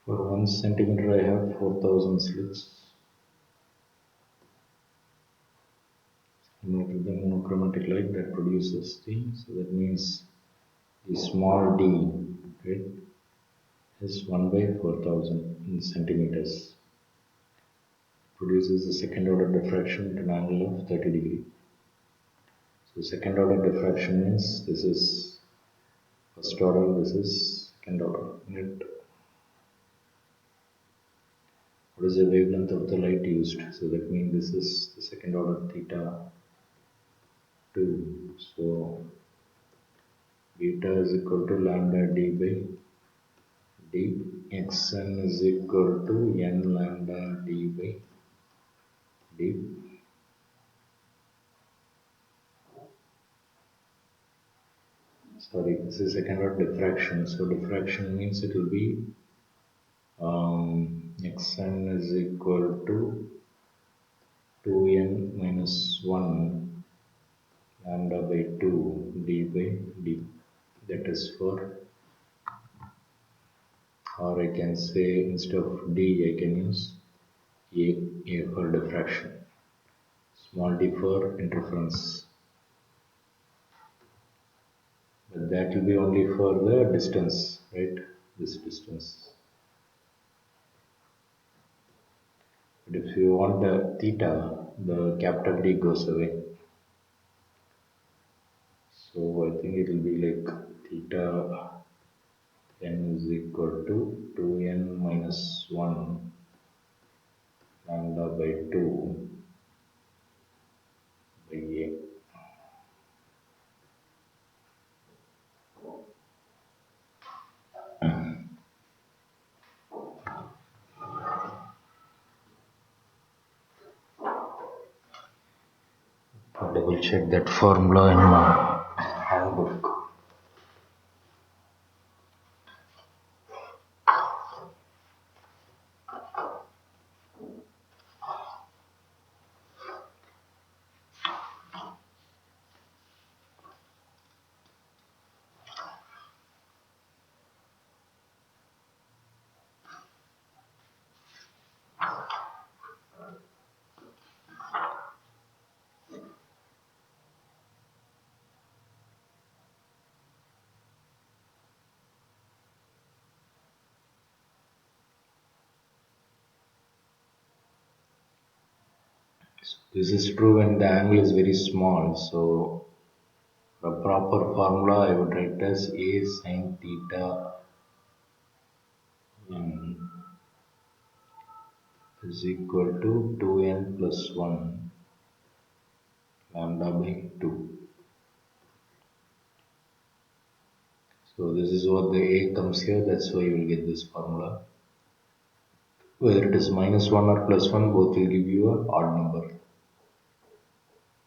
For 1 centimeter I have 4000 slits. Similar to the monochromatic light that produces the, so that means the small d, right, is 1 by 4000 in centimeters. Produces the second order diffraction at an angle of 30 degree. So second order diffraction means this is first order, this is second order. Net. What is the wavelength of the light used? So that means this is the second order theta 2. So beta is equal to lambda d by d. Xn is equal to n lambda d by d. Sorry, this is second order diffraction. So diffraction means it will be xn is equal to 2n minus 1 lambda by 2 d by d. That is for, or I can say instead of d I can use a for diffraction, small d for interference. But that will be only for the distance, right? This distance. But if you want the theta, the capital D goes away. So I think it will be like theta n is equal to 2n minus 1 lambda by 2 by a. I'll double check that formula in my handbook. This is true when the angle is very small. So the proper formula I would write as a sin theta n is equal to 2n plus 1 lambda by 2. So this is what the a comes here, that's why you will get this formula. Whether it is minus 1 or plus 1, both will give you an odd number.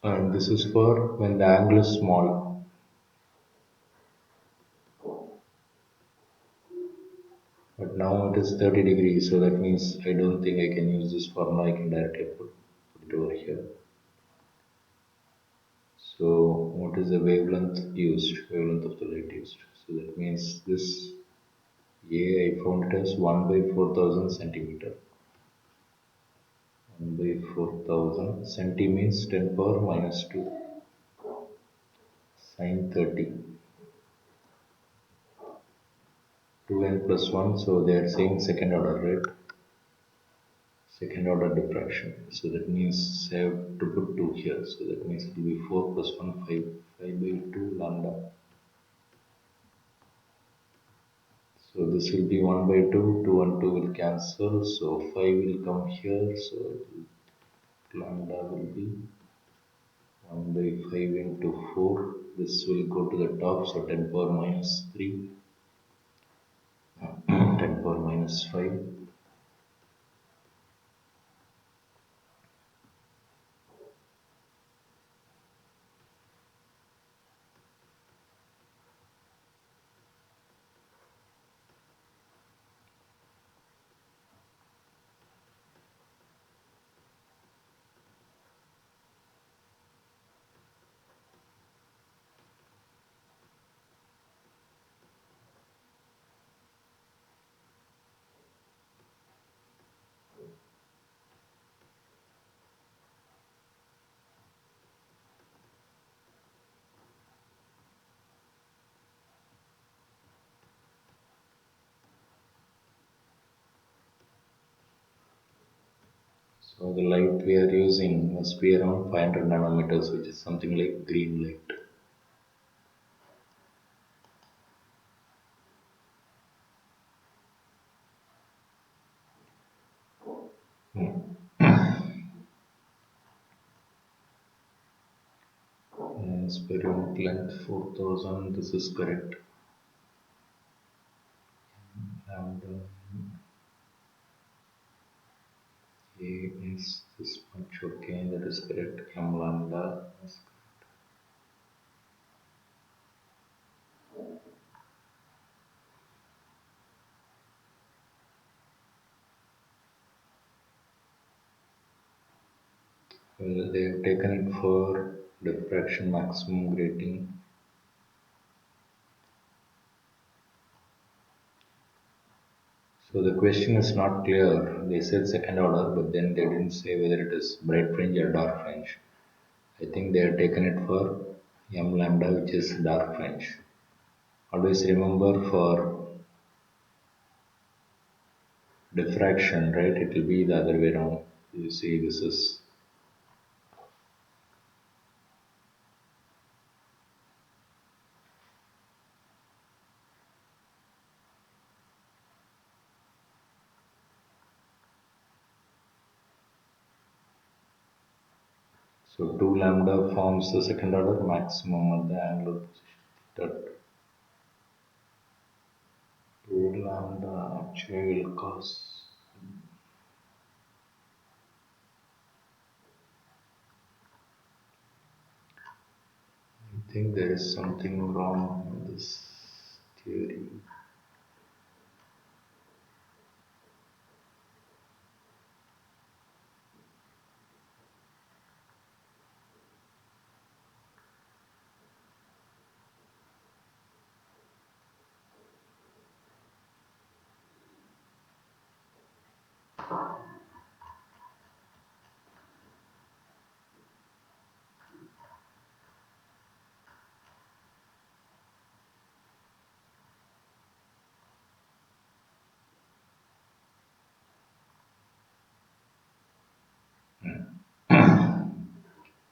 And this is for when the angle is small. But now it is 30 degrees, so that means I don't think I can use this formula, I can directly put it over here. So what is the wavelength used? Wavelength of the light used. So that means this A I found it as 1 by 4000 centimeter. 1 by 4000 centi means 10 power minus 2 sin 30. 2n plus 1, so they are saying second order, right? Second order diffraction. So that means I have to put 2 here. So that means it will be 4 plus 1, 5. 5 by 2 lambda. So this will be 1 by 2, 2 and 2 will cancel, so 5 will come here, so lambda will be 1 by 5 into 4, this will go to the top, so 10 power minus 3, 10 power minus 5. So the light we are using must be around 500 nanometers, which is something like green light. And experiment length 4000, this is correct. And A is this much, okay, that is correct. M lambda is well, they have taken it for diffraction maximum grating. So the question is not clear. They said second order, but then they didn't say whether it is bright fringe or dark fringe. I think they have taken it for M lambda, which is dark fringe. Always remember for diffraction, right? It will be the other way around. You see, this is so 2 lambda forms the second order maximum at the angular position. That 2 lambda actually will cause. I think there is something wrong in this theory.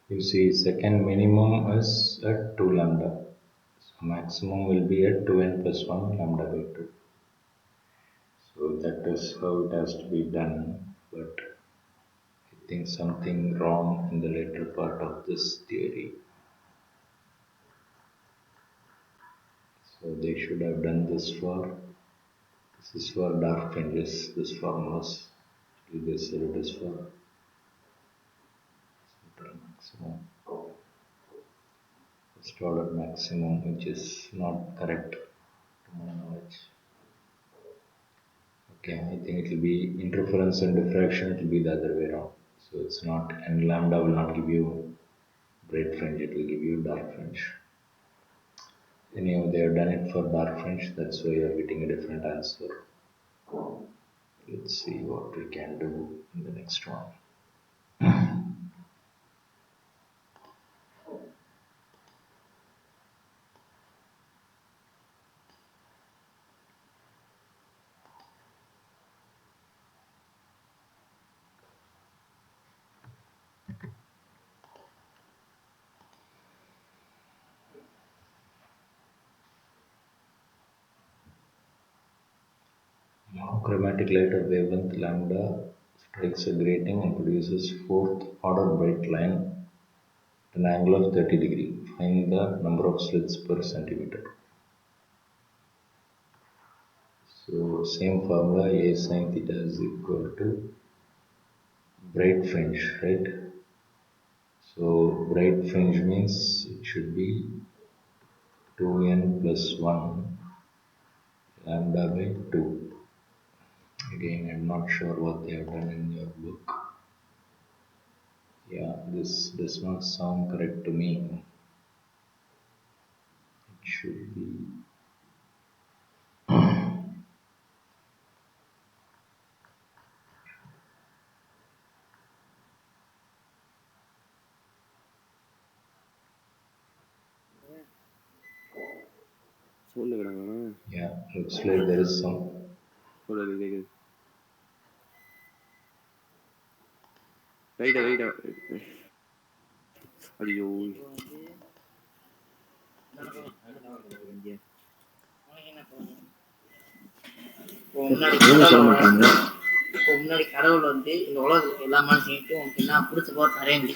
You see, second minimum is at 2 lambda. So maximum will be at 2n plus 1 lambda by 2. So that is how it has to be done. But I think something wrong in the later part of this theory. So they should have done this is for dark fringes, this formulas. They said it is for central maximum, first order maximum, which is not correct to my knowledge. Okay, I think it will be interference and diffraction, it will be the other way around. So it's not, and lambda will not give you bright fringe, it will give you dark fringe. Anyhow, they have done it for dark fringe, that's why you are getting a different answer. Let's see what we can do in the next one. Monochromatic light of wavelength lambda strikes a grating and produces fourth order bright line at an angle of 30 degree. Find the number of slits per centimeter. So same formula, A sin theta is equal to bright fringe, right? So bright fringe means it should be 2n plus 1 lambda by 2. Again, I'm not sure what they have done in your book. Yeah, this does not sound correct to me. It should be. Yeah, looks like there is some. Wait ஐயோ சொல்ல மாட்டாங்க. இப்போ முன்னாடி கடவுள் வந்து இந்த உலகத்துக்கு எல்லா மனுஷங்கிட்டும் உனக்கு என்ன பிடிச்ச போர் தரேன்.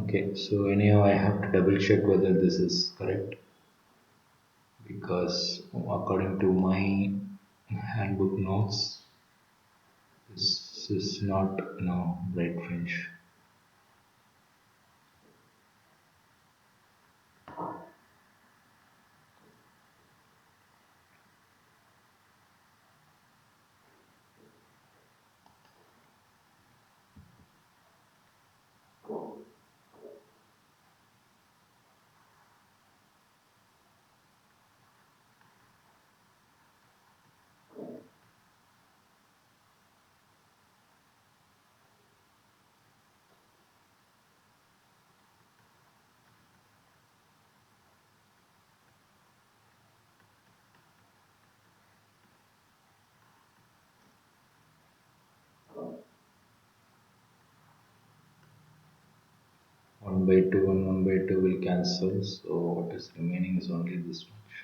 Okay, so anyhow, I have to double check whether this is correct because according to my handbook notes, this is not right French. 1 by 2 and 1 by 2 will cancel, so what is remaining is only this much.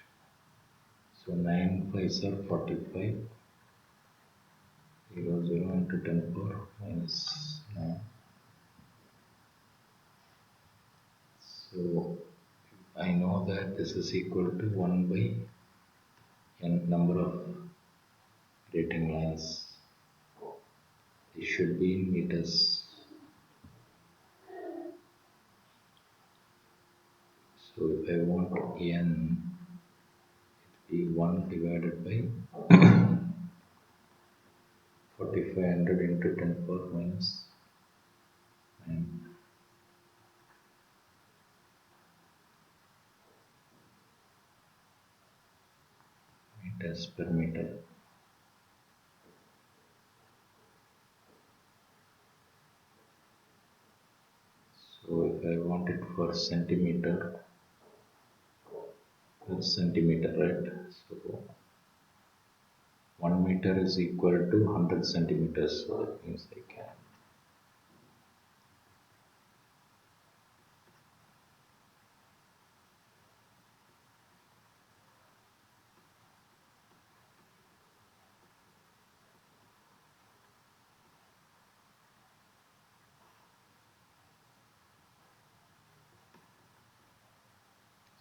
So 9 5s are 45, 0 into 10 power minus 9. So I know that this is equal to 1 by n number of rating lines. It should be in meters. So if I want n, it be 1 divided by 4500 into 10 power minus 9 meters per meter. So if I want it for centimeter, that's centimeter, right? So 1 meter is equal to 100 centimeters. So that means I can.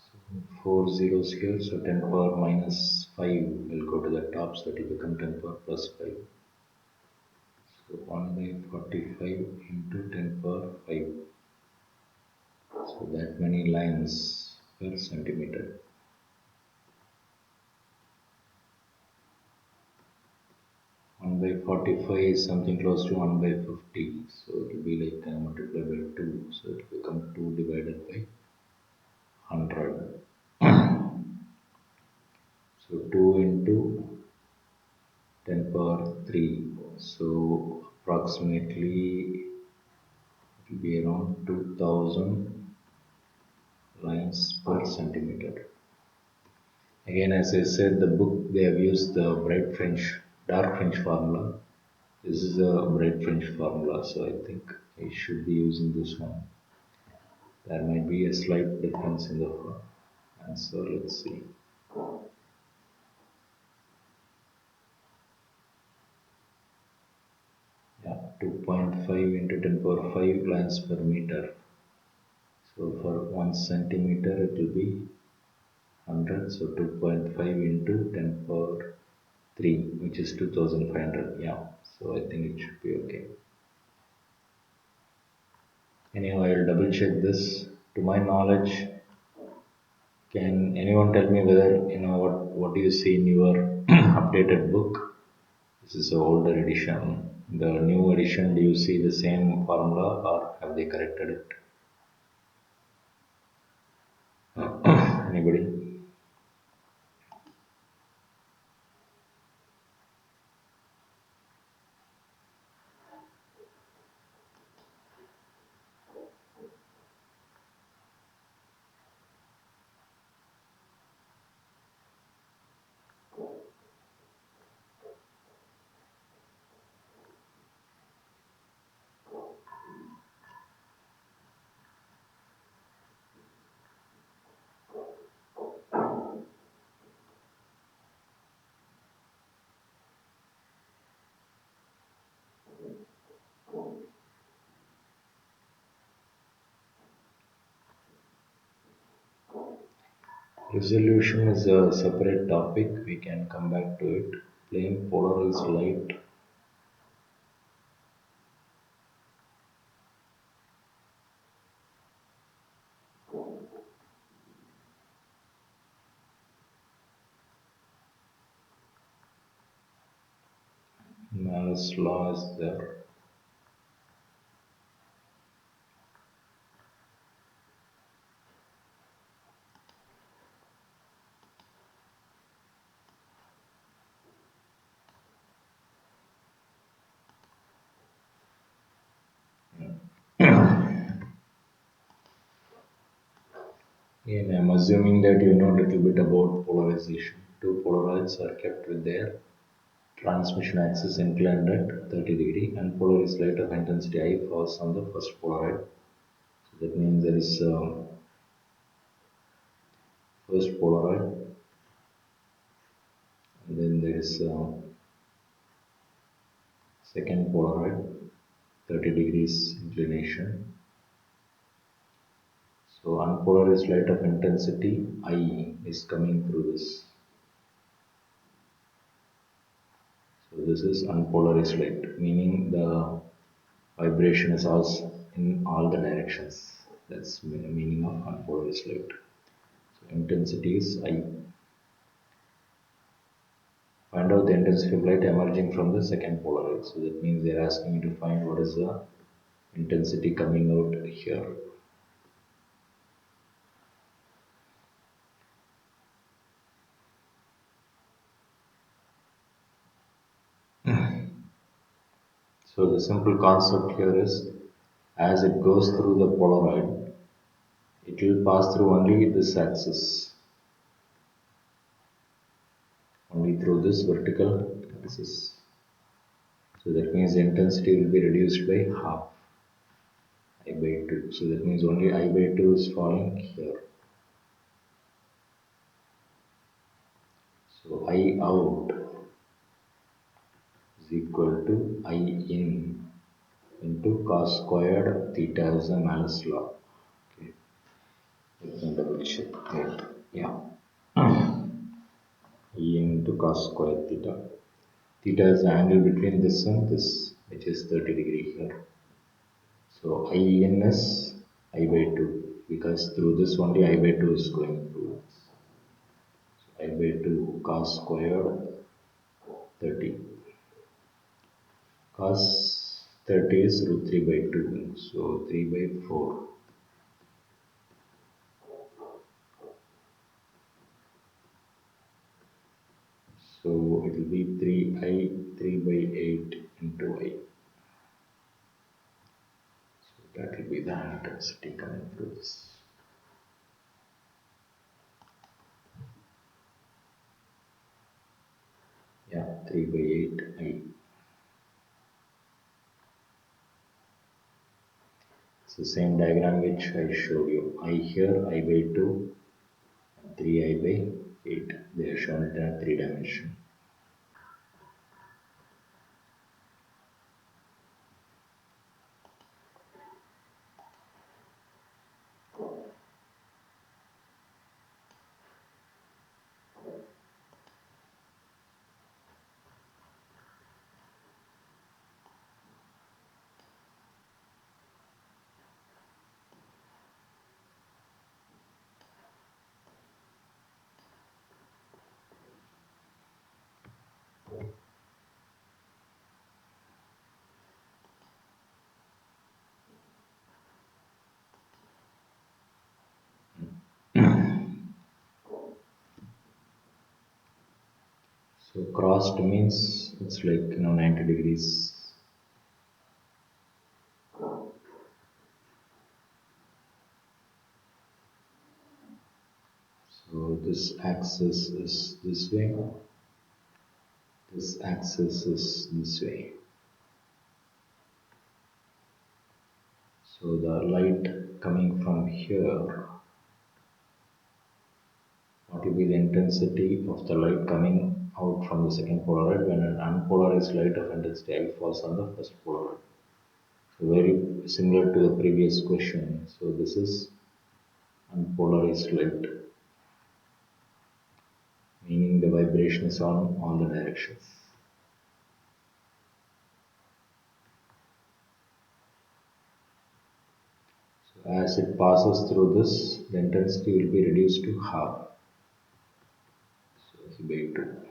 So 4 zeros here, so 10 power minus 5 will go to the top, so it will become 10 power plus 5. So 1 by 45 into 10 power 5. So that many lines per centimeter. 1 by 45 is something close to 1 by 50. So it will be like multiplied by 2. So it will become 2 divided by 100. So 2 into 10 power 3. So approximately it will be around 2000 lines per centimeter. Again, as I said, the book they have used the dark French formula. This is a bright French formula, so I think I should be using this one. There might be a slight difference in the answer. Let's see. Yeah, 2.5 into 10 power 5 lines per meter. So for 1 centimeter it will be 100. So 2.5 into 10 power 3, which is 2500. Yeah, so I think it should be okay. Anyhow, I'll double check this. To my knowledge, can anyone tell me whether what do you see in your updated book? This is an older edition. The new edition, do you see the same formula or have they corrected it? Anybody? Resolution is a separate topic. We can come back to it. Plain polarized light Malus law is there. And I'm assuming that you know a little bit about polarization. Two polarides are kept with their transmission axis inclined at 30 degree, and polarized light of intensity I falls on the first polaroid. So that means there is first polaroid, and then there is second polaroid, 30 degrees inclination. So unpolarized light of intensity I is coming through this. So this is unpolarized light, meaning the vibration is also in all the directions. That's the meaning of unpolarized light. So intensity is I. Find out the intensity of light emerging from the second polaroid. So that means they're asking you to find what is the intensity coming out here. So the simple concept here is as it goes through the polaroid, it will pass through only this axis, only through this vertical axis. So that means the intensity will be reduced by half, I by 2. So that means only I by 2 is falling here. So I out is equal to I in into cos squared theta is a Malus law. Okay, let me double check that. Yeah, E into cos squared theta. Theta is the angle between this and this, which is 30 degree here. So I in is I by 2 because through this only I by 2 is going through. So I by 2 cos squared 30. Cos 30 is root 3 by 2. So 3 by 4. So it will be 3i 3 by 8 into I. So that will be the intensity coming through this. Yeah, 3 by 8 I. It's the same diagram which I showed you. I here I by 2 and 3i by 8. They are shown it in a 3 dimension. crossed means it's like 90 degrees. So this axis is this way, this axis is this way. So the light coming from here, what will be the intensity of the light coming out from the second polaroid when an unpolarized light of intensity I falls on the first polaroid. So very similar to the previous question. So this is unpolarized light, meaning the vibration is on all the directions. So as it passes through this, the intensity will be reduced to half. So it's by 2.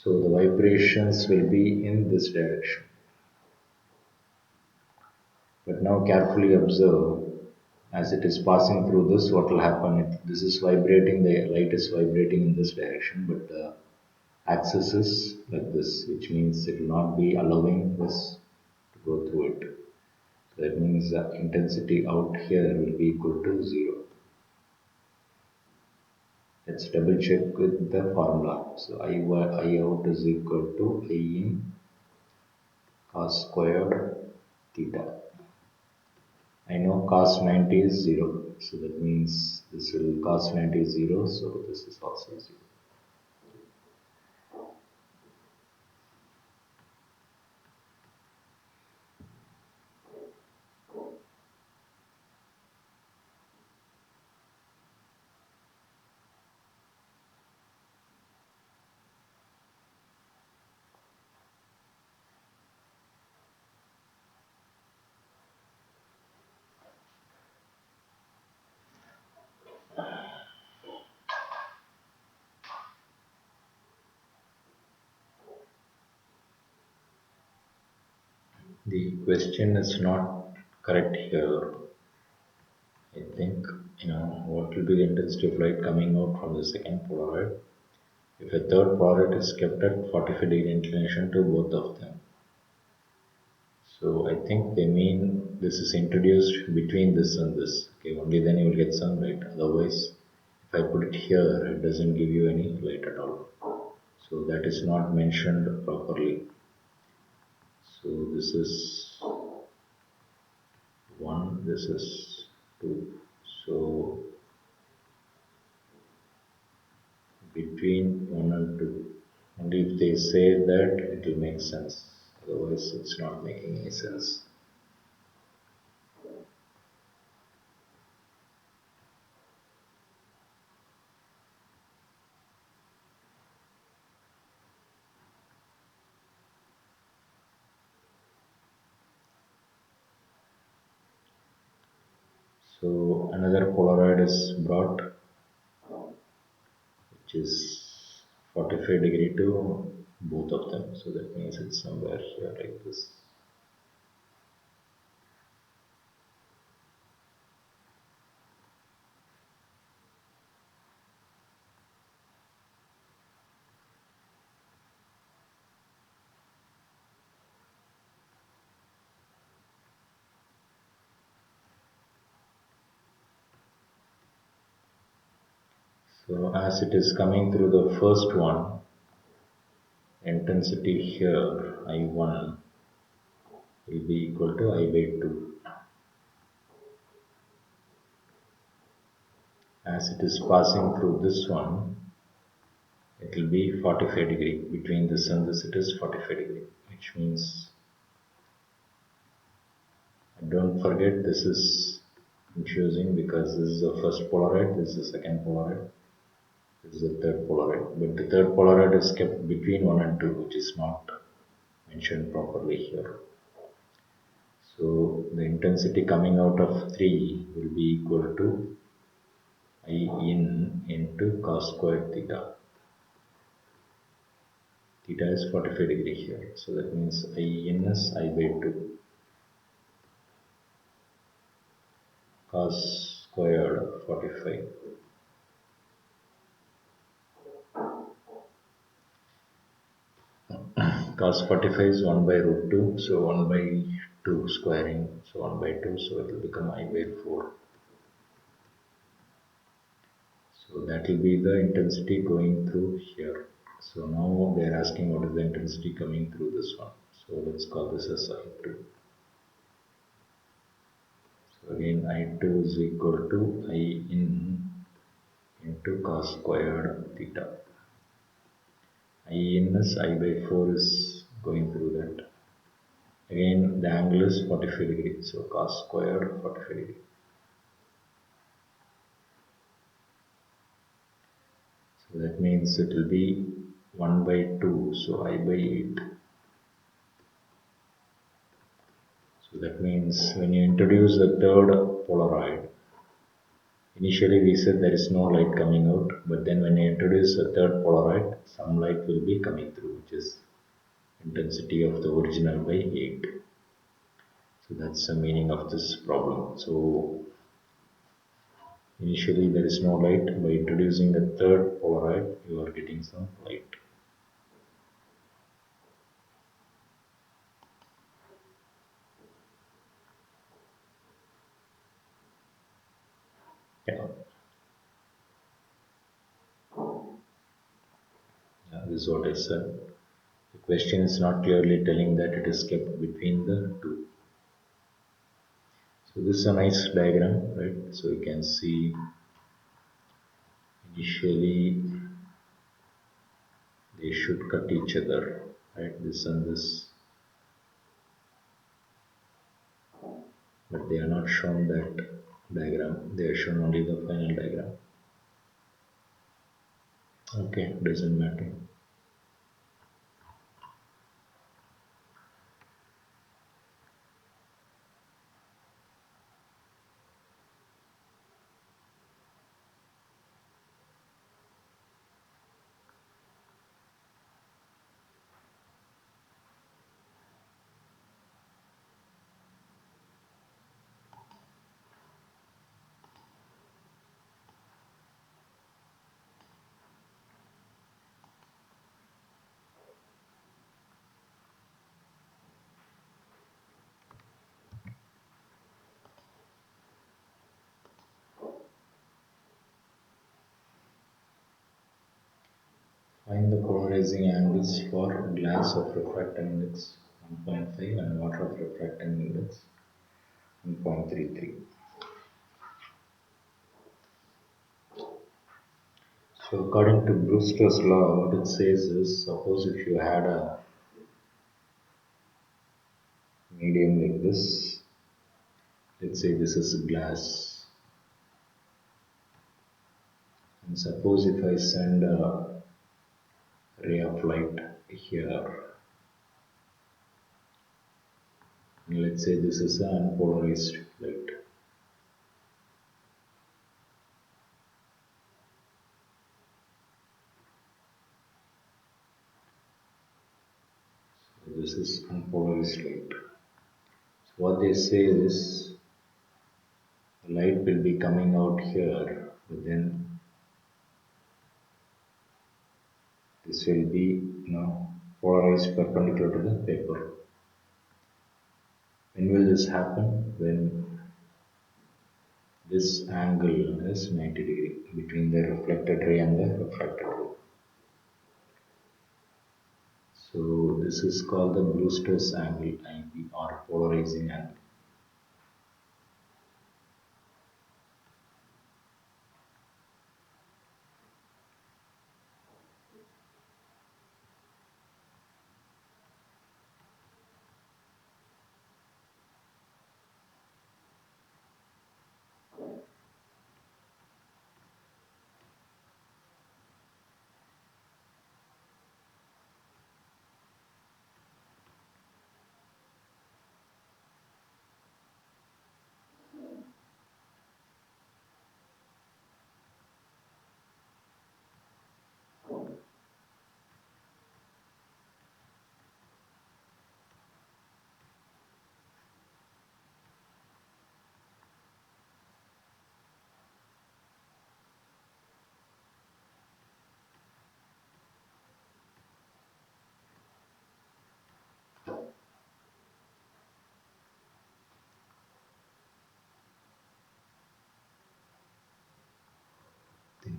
So the vibrations will be in this direction. But now carefully observe as it is passing through this, what will happen if this is vibrating, the light is vibrating in this direction, but the axis is like this, which means it will not be allowing this to go through it. So that means the intensity out here will be equal to 0. Let's double check with the formula. So I out is equal to I in cos squared theta. I know cos 90 is 0. So that means this will cos 90 is 0. So this is also 0. The question is not correct here. I think, what will be the intensity of light coming out from the second polaroid if a third polaroid is kept at 45-degree inclination to both of them. So I think they mean this is introduced between this and this. Okay, only then you will get sunlight. Otherwise, if I put it here, it doesn't give you any light at all. So that is not mentioned properly. So this is 1, this is 2. So between 1 and 2. And if they say that, it will make sense. Otherwise, it's not making any sense. So another polaroid is brought, which is 45-degree to both of them. So that means it's somewhere here like this. So as it is coming through the first one, intensity here I1 will be equal to I by 2. As it is passing through this one, it will be 45-degree. Between this and this, it is 45-degree, which means, don't forget, this is confusing because this is the first polaroid, this is the second polaroid, this is the third polaroid. But the third polaroid is kept between 1 and 2, which is not mentioned properly here. So the intensity coming out of 3 will be equal to I in into cos squared theta. Theta is 45-degree here. So that means I in is I by 2. Cos squared 45. cos 45 is 1 by root 2, so 1 by 2 squaring, so 1 by 2, so it will become I by 4. So that will be the intensity going through here. So now they are asking what is the intensity coming through this one. So let's call this as I2. So again I2 is equal to I in into cos squared theta. I in is I by 4 is going through that. Again the angle is 45 degree. So cos squared 45 degree. So that means it will be 1 by 2. So I by 8. So that means when you introduce the third polaroid, initially we said there is no light coming out, but then when you introduce a third polaroid, some light will be coming through, which is intensity of the original by 8. So that's the meaning of this problem. So initially there is no light, by introducing a third polaroid, you are getting some light. Yeah. Yeah, this is what I said. The question is not clearly telling that it is kept between the two. So this is a nice diagram, right? So you can see initially they should cut each other, right? This and this, but they are not shown that diagram. They are shown only the final diagram. Okay, doesn't matter. Find the polarizing angles for glass of refractive index 1.5 and water of refractive index 1.33. So according to Brewster's law, what it says is, suppose if you had a medium like this, let's say this is glass, and suppose if I send a ray of light here, and let's say this is an unpolarized light. So this is unpolarized light. So what they say is the light will be coming out here, but then this will be polarized perpendicular to the paper. When will this happen? When this angle is 90 degree between the reflected ray and the refracted ray. So this is called the Brewster's angle, IB, or polarizing angle.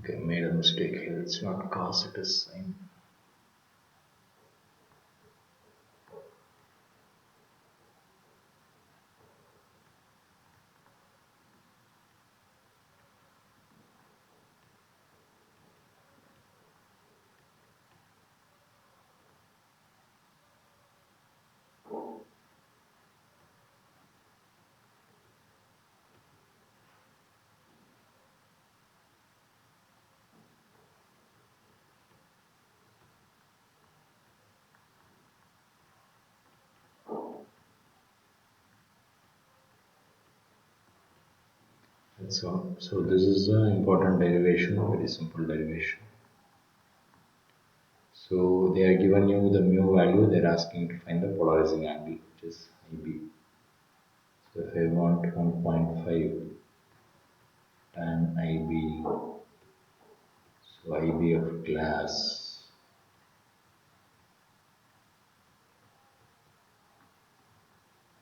Okay, made a mistake here. It's not cos, it is sine. That's all. So this is an important derivation, a very simple derivation. So they are given you the mu value, they're asking to find the polarizing angle, which is IB. So if I want 1.5 tan IB, so IB of glass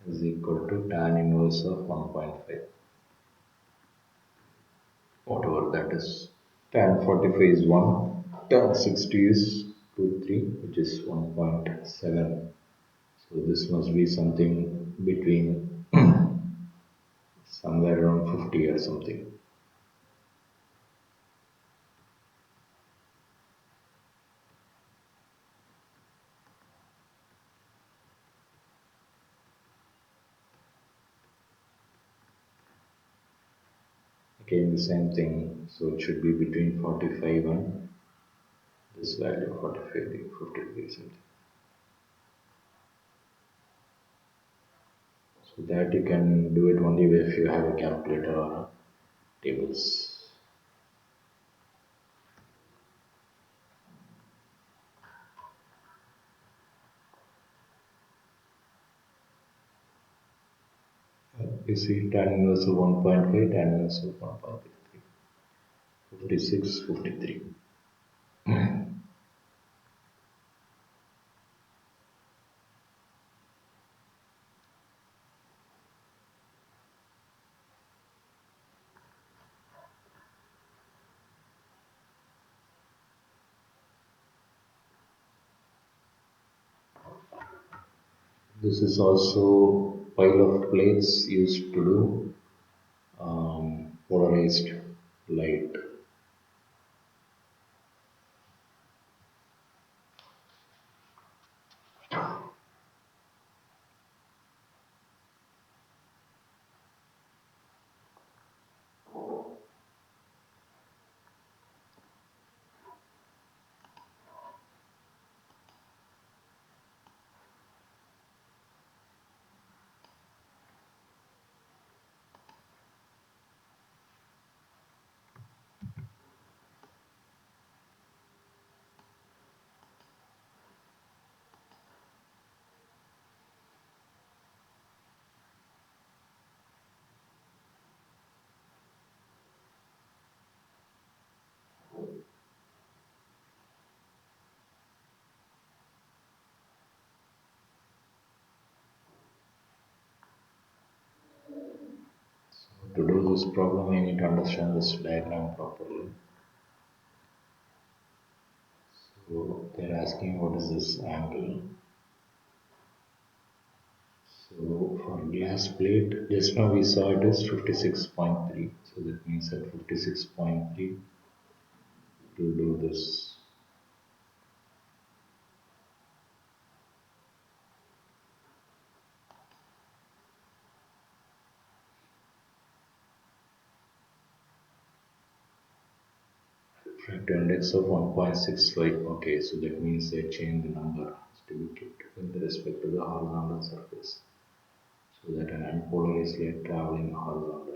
is equal to tan inverse of 1.5, whatever that is. Tan 45 is 1, tan 60 is 2, 3, which is 1.7. So this must be something between somewhere around 50 or something. Again, the same thing. So it should be between 45 and this value 45, 53 something. So that you can do it only if you have a calculator or a tables. You see tan inverse of 1.5, tan inverse of 1.33, 56, 53. This is also pile of plates used to do polarized light. To do this problem, I need to understand this diagram properly. So they're asking what is this angle. So for glass plate, just now we saw it is 56.3. So that means at 56.3 to do this. Refractive index of 1.65. Okay, so that means they change the number to be kept with respect to the horizontal surface. So that an unpolarized light traveling horizontal.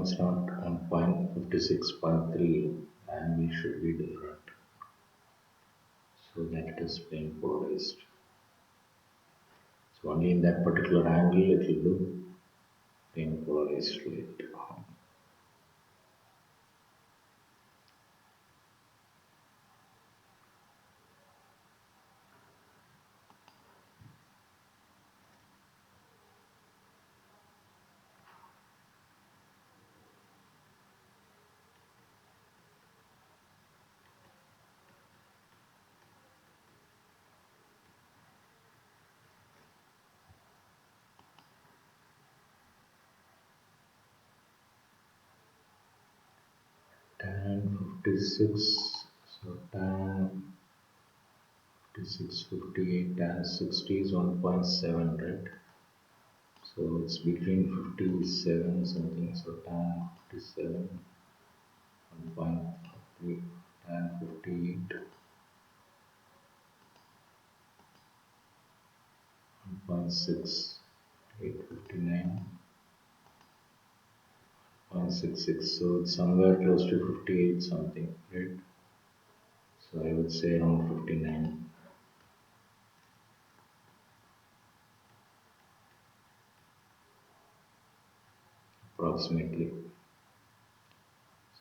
it's not 1.56.3, angle should be different. So that it is plane polarized. So only in that particular angle it will do plane polarized light. Tan 56, so tan 56, 58, tan 60 is 1.7, right? So it's between 57 something, so tan 57, 1.3, tan 58, 1.6, 859, 0.66, so it's somewhere close to 58 something, right? So I would say around 59 approximately.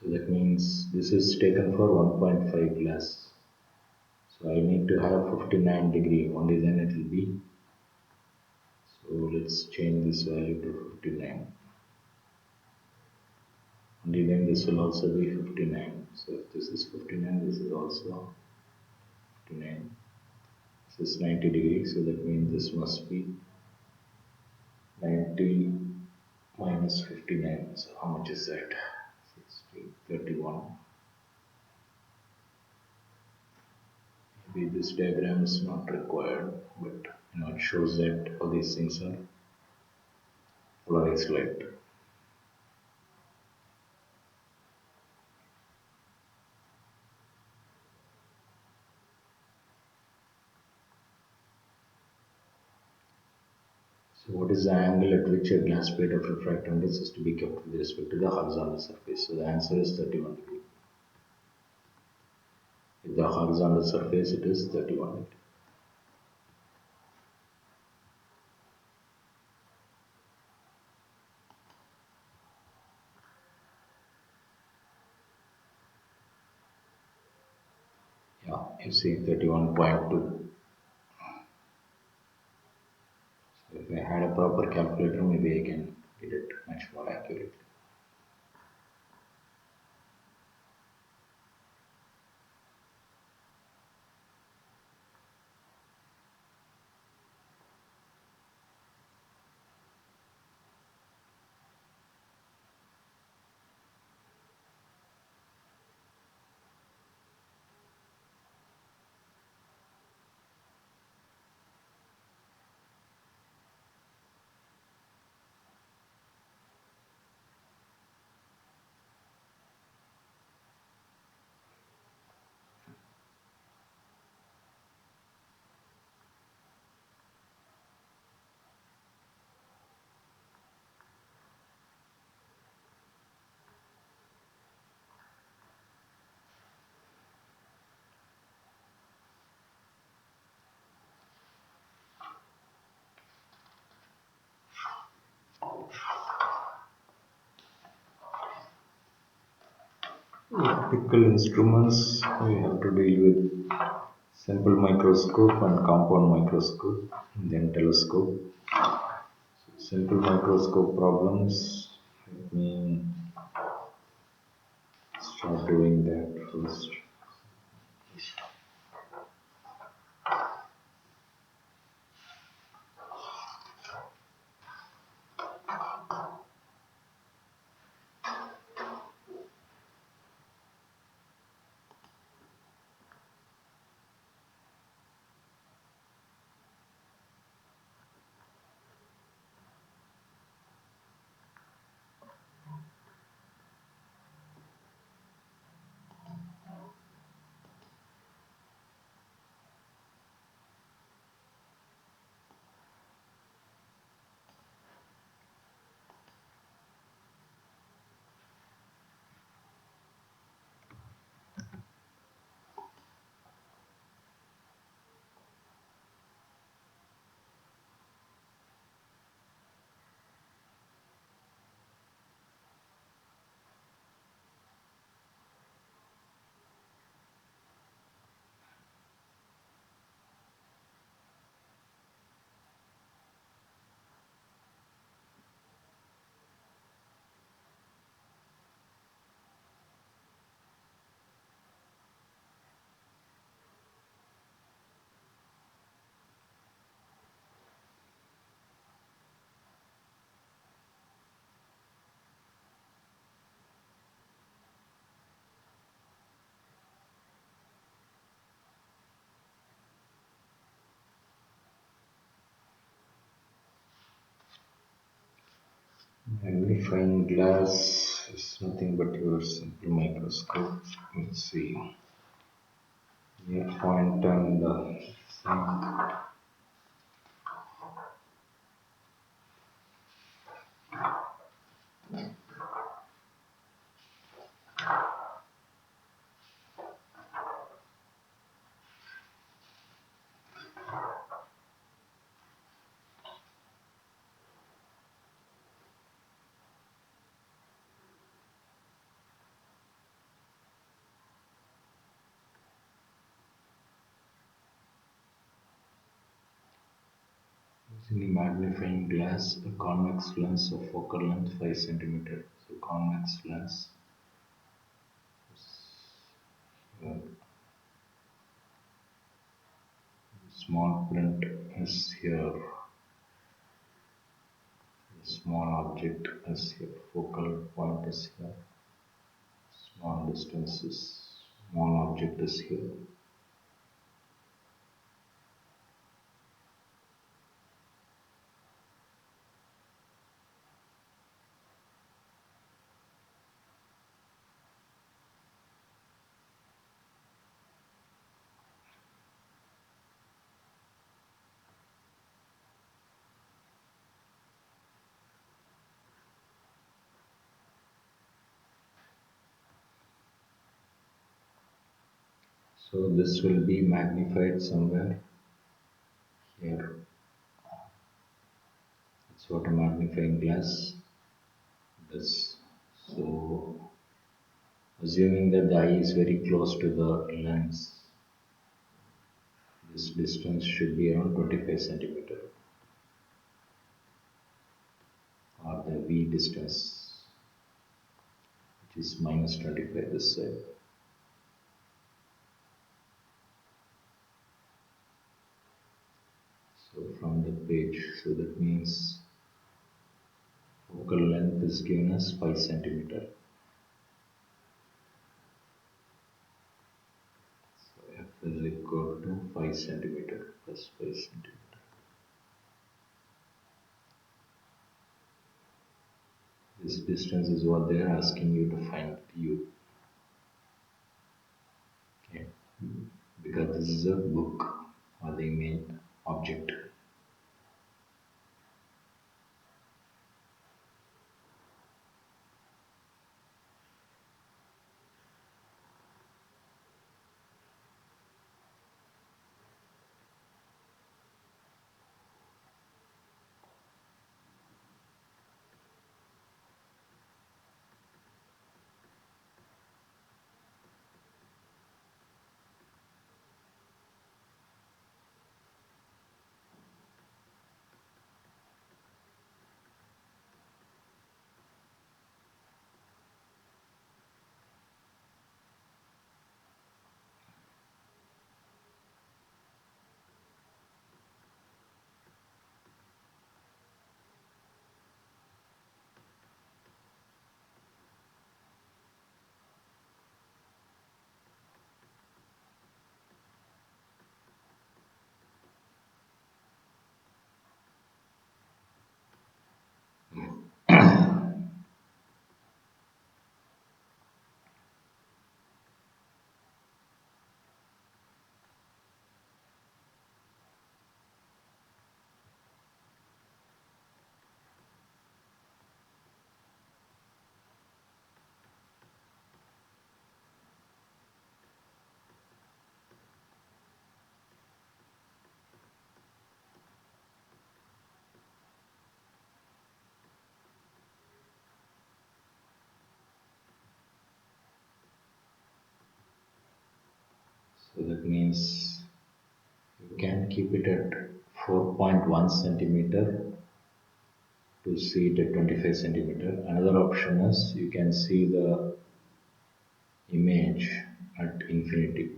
So that means this is taken for 1.5 glass. So I need to have 59 degree, only then it will be. So let's change this value to 59. Only then this will also be 59. So if this is 59, this is also 59. This is 90 degrees, so that means this must be 90 minus 59. So how much is that? 60, 31. Maybe this diagram is not required, but it shows that all these things are polarized light. So what is the angle at which a glass plate of refractance is to be kept with respect to the horizontal surface? So the answer is 31 degree. With the horizontal surface, it is 31 degree. Yeah, you see 31.2. So if I had a proper calculator, maybe I can get it much more accurately. Optical instruments, we have to deal with simple microscope and compound microscope, and then telescope. So simple microscope problems, let me start doing that first. Magnifying glass is nothing but your simple microscope. Let's see. Here point and sign. Using a magnifying glass, a convex lens of focal length 5 centimeter. So convex lens. Uh, Small print is here. The small object is here. Focal point is here. Small distances. Small object is here. So this will be magnified somewhere here. That's what a magnifying glass does. So assuming that the eye is very close to the lens, this distance should be around 25 centimeter, or the V distance, which is minus 25 this side. So from the page, so that means focal length is given as 5 centimeter. So F is equal to 5 centimeter plus 5 centimeter. This distance is what they are asking you to find U. Okay. Because this is a book or the main object. So that means you can keep it at 4.1 centimeter to see it at 25 centimeter. Another option is you can see the image at infinity,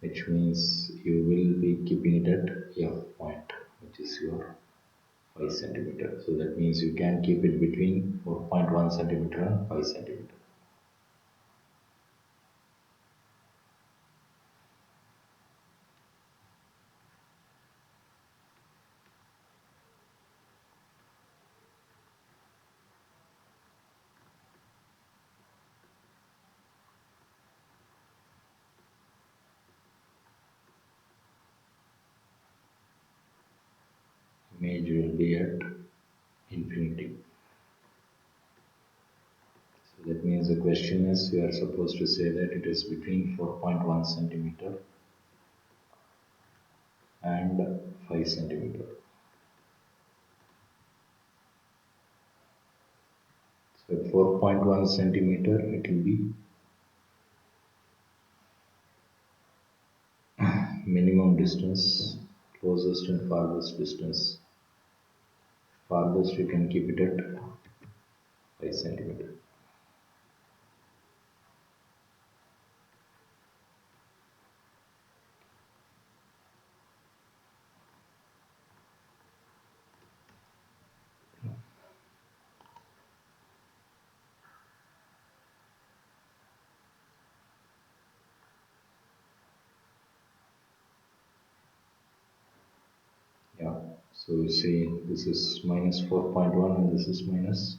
which means you will be keeping it at F point, which is your 5 centimeter. So that means you can keep it between 4.1 centimeter and 5 centimeter. image will be at infinity. So that means the question is you are supposed to say that it is between 4.1 centimeter and 5 centimeter. So at 4.1 centimeter it will be minimum distance, closest and farthest distance. Farthest you can keep it at 5 centimeter. Yeah, so you see this is minus 4.1 and this is minus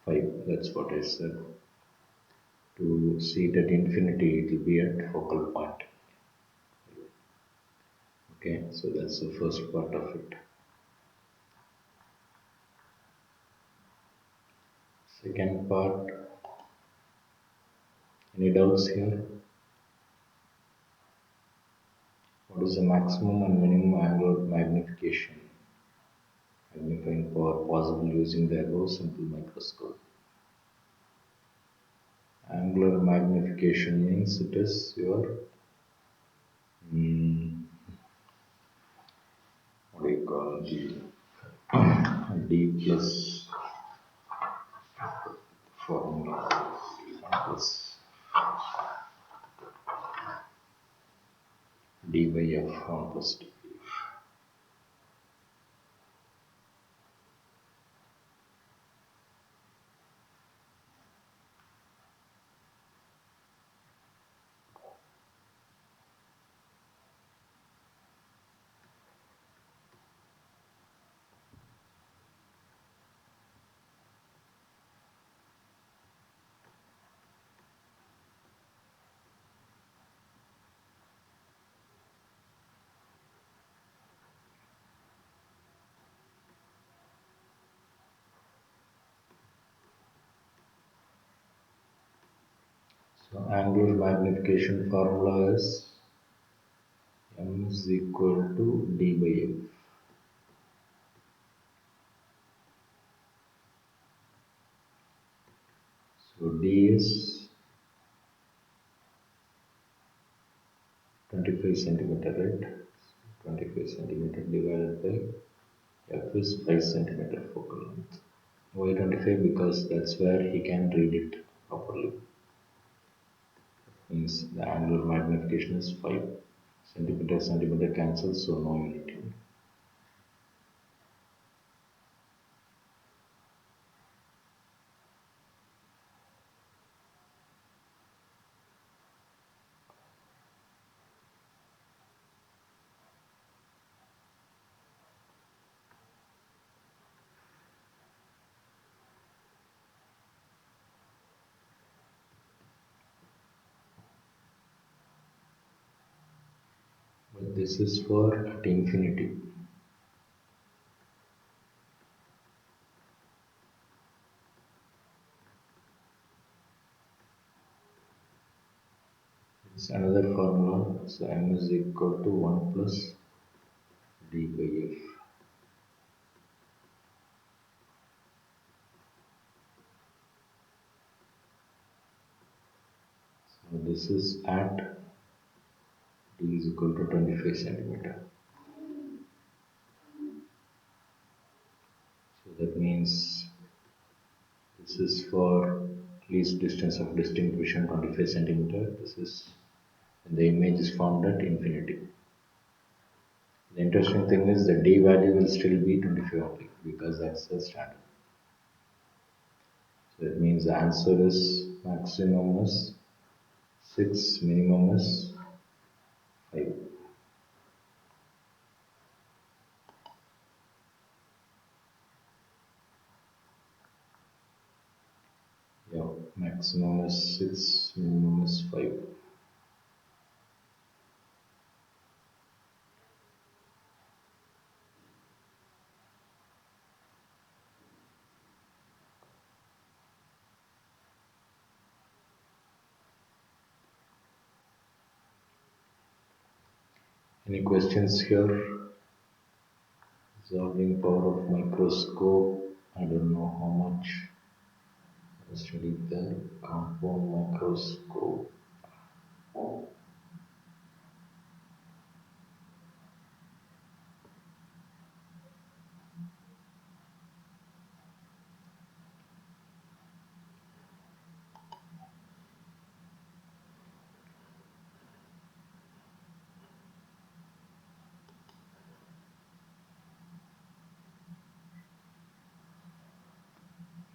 5. That's what I said. To see it at infinity, it will be at focal point. Okay, so that's the first part of it. Second part, any doubts here? What is the maximum and minimum angular magnification? Magnifying power possible using the above simple microscope. Angular magnification means it is your what do you call d plus formula plus d by f 1 plus d. So angular magnification formula is m is equal to d by f. So d is 25 centimeter, right? 25 centimeter divided by f is 5 centimeter focal length. Why 25? Because that's where he can read it properly. Means the angular magnification is 5 centimeter, centimeter cancels, so no unity. But this is for at infinity. It's another formula. So m is equal to 1 plus d by f. So this is at d is equal to 25 centimeter. So that means this is for least distance of distinct vision 25 centimeter. This is when the image is formed at infinity. The interesting thing is the d value will still be 25 only because that's the standard. So it means the answer is maximum is 6, minimum is 5. Yeah, maximum is 6, minimum is 5. Any questions here? Solving power of microscope. I don't know how much I studied the compound microscope.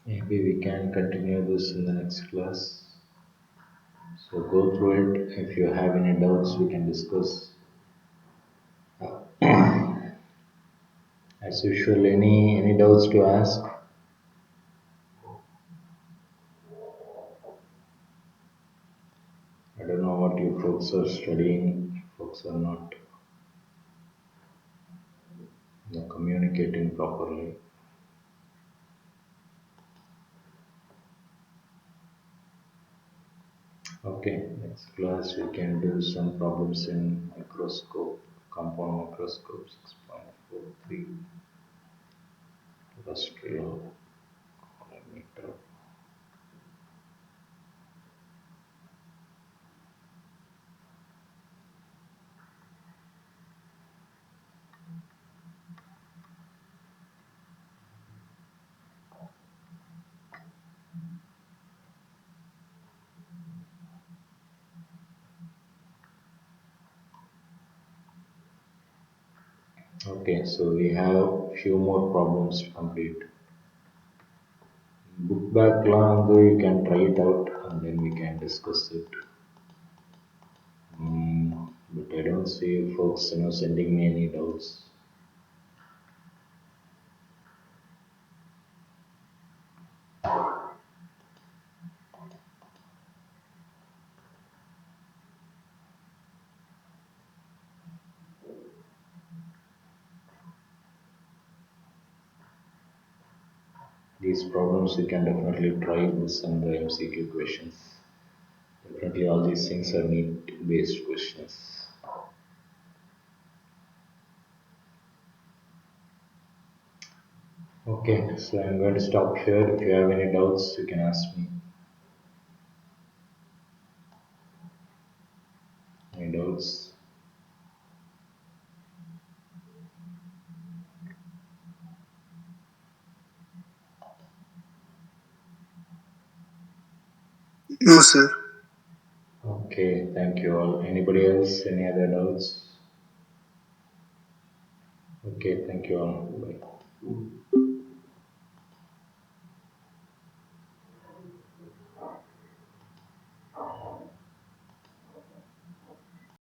Maybe we can continue this in the next class. So go through it. If you have any doubts, we can discuss. As usual, any doubts to ask? I don't know what you folks are studying, folks are not communicating properly. Okay, next class we can do some problems in microscope, compound microscope 6.43, terrestrial collimator. Okay, so we have few more problems to complete. Book back long, though you can try it out and then we can discuss it. But I don't see folks sending me any doubts. These problems you can definitely try this and the MCQ questions. Definitely all these things are NEET based questions. Okay, so I'm going to stop here. If you have any doubts, you can ask me. Any doubts? No, sir. Okay, thank you all. Anybody else? Any other doubts? Okay, thank you all. Bye.